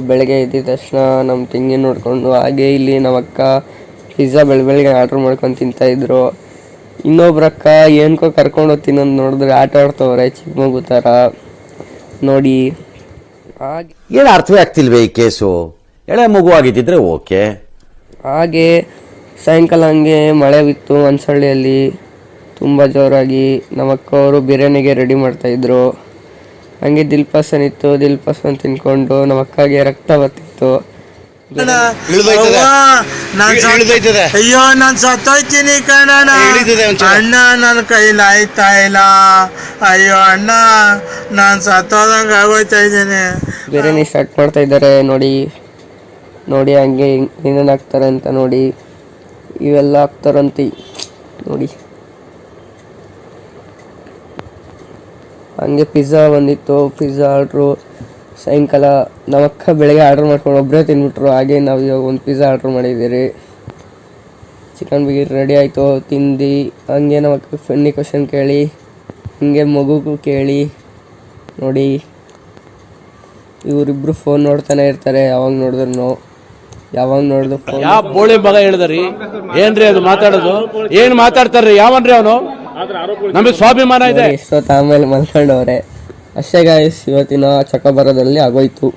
ಬೆಳಗ್ಗೆ ಎದ್ದಿದ ತಕ್ಷಣ ನಮ್ಮ ತಂಗಿ ನೋಡಿಕೊಂಡು ಹಾಗೆ ಇಲ್ಲಿ ನಮ್ಮ ಅಕ್ಕ ಪಿಜ್ಜಾ ಬೆಳಗ್ಗೆ ಆರ್ಡ್ರ್ ಮಾಡ್ಕೊಂಡು ತಿಂತಾಯಿದ್ರು. ಇನ್ನೊಬ್ರಕ್ಕ ಏನಕ್ಕೋ ಕರ್ಕೊಂಡು ಹೋಗ್ತೀನಿ ಅಂತ ನೋಡಿದ್ರೆ ಆಟ ಆಡ್ತವ್ರೆ ಚಿಕ್ಕ ಮಗು ಥರ ನೋಡಿ. ಹಾಗೆ ಏನು ಅರ್ಥವೇ ಆಗ್ತಿಲ್ವೇ ಈ ಕೇಸು? ಎಳೆ ಮಗು ಆಗಿದ್ದಿದ್ರೆ ಓಕೆ. ಹಾಗೆ ಸಾಯಂಕಾಲ ಹಂಗೆ ಮಳೆ ಬಿತ್ತು ಮನ್ಸಳ್ಳಿಯಲ್ಲಿ ತುಂಬ ಜೋರಾಗಿ. ನಮ್ಮ ಅಕ್ಕ ಅವರು ಬಿರಿಯಾನಿಗೆ ರೆಡಿ ಮಾಡ್ತಾಯಿದ್ರು. ಹಂಗೆ ದಿಲ್ಪಸನ್ ಇತ್ತು, ದಿಲ್ಪಸನ್ ತಿನ್ಕೊಂಡು ನಮ್ಮ ಅಕ್ಕಗೆ ರಕ್ತ ಬರ್ತಿತ್ತು. ಅಯ್ಯೋ ನಾನು ಸತ್ತೋಯ್ತೀನಿ ಕಣಣ್ಣ, ಅಣ್ಣ ನನ್ನ ಕೈಲಿ ಆಯ್ತಾ ಇಲ್ಲ, ಅಯ್ಯೋ ಅಣ್ಣ ನಾನು ಸತ್ತೋದಂಗೆ ಆಗೋಯ್ತಾ ಇದ್ದೇನೆ. ಬಿರಿಯಾನಿ ಸ್ಟಾರ್ಟ್ ಮಾಡ್ತಾ ಇದ್ದಾರೆ ನೋಡಿ ನೋಡಿ. ಹಂಗೆ ಏನೇನು ಹಾಕ್ತಾರೆ ಅಂತ ನೋಡಿ. ಇವೆಲ್ಲ ಹಾಕ್ತಾರಂತೆ ನೋಡಿ. ಹಂಗೆ ಪಿಜ್ಜಾ ಬಂದಿತ್ತು, ಪಿಜ್ಜಾ ಆರ್ಡ್ರು. ಸಾಯಂಕಾಲ ನಮ್ಮ ಅಕ್ಕ ಬೆಳಗ್ಗೆ ಆರ್ಡ್ರ್ ಮಾಡ್ಕೊಂಡು ಒಬ್ಬರೇ ತಿಂದ್ಬಿಟ್ರು. ಹಾಗೆ ನಾವು ಇವಾಗ ಒಂದು ಪಿಜ್ಜಾ ಆರ್ಡ್ರ್ ಮಾಡಿದ್ದೀರಿ. ಚಿಕನ್ ಬಿರಿಯಾನಿ ರೆಡಿ ಆಯಿತು, ತಿಂದು. ಹಂಗೆ ನಮ್ಮ ಅಕ್ಕ ಫನ್ನಿ ಕ್ವಶನ್ ಕೇಳಿ, ಹಂಗೆ ಮಗುಗೂ ಕೇಳಿ ನೋಡಿ. ಇವರಿಬ್ಬರು ಫೋನ್ ನೋಡ್ತಾನೆ ಇರ್ತಾರೆ ಯಾವಾಗ ನೋಡಿದ್ರು ಫೋನ್. ಯಾವ ಬೋಳಿ ಮಗ ಹೇಳಿದ್ರಿ? ಏನ್ರಿ ಅದು ಮಾತಾಡೋದು? ಏನ್ ಮಾತಾಡ್ತಾರ್ರಿ? ಯಾವನ್ರಿ ಅವನು? ನಮಗೆ ಸ್ವಾಭಿಮಾನ ಇದೆ. ಎಷ್ಟೊತ್ತು ಆಮೇಲೆ ಮಲ್ಕೊಂಡವ್ರೆ. ಅಷ್ಟೇ ಗಾಯ್ಸ್, ಇವತ್ತಿನ ಚಕಬರದಲ್ಲಿ ಆಗೋಯ್ತು.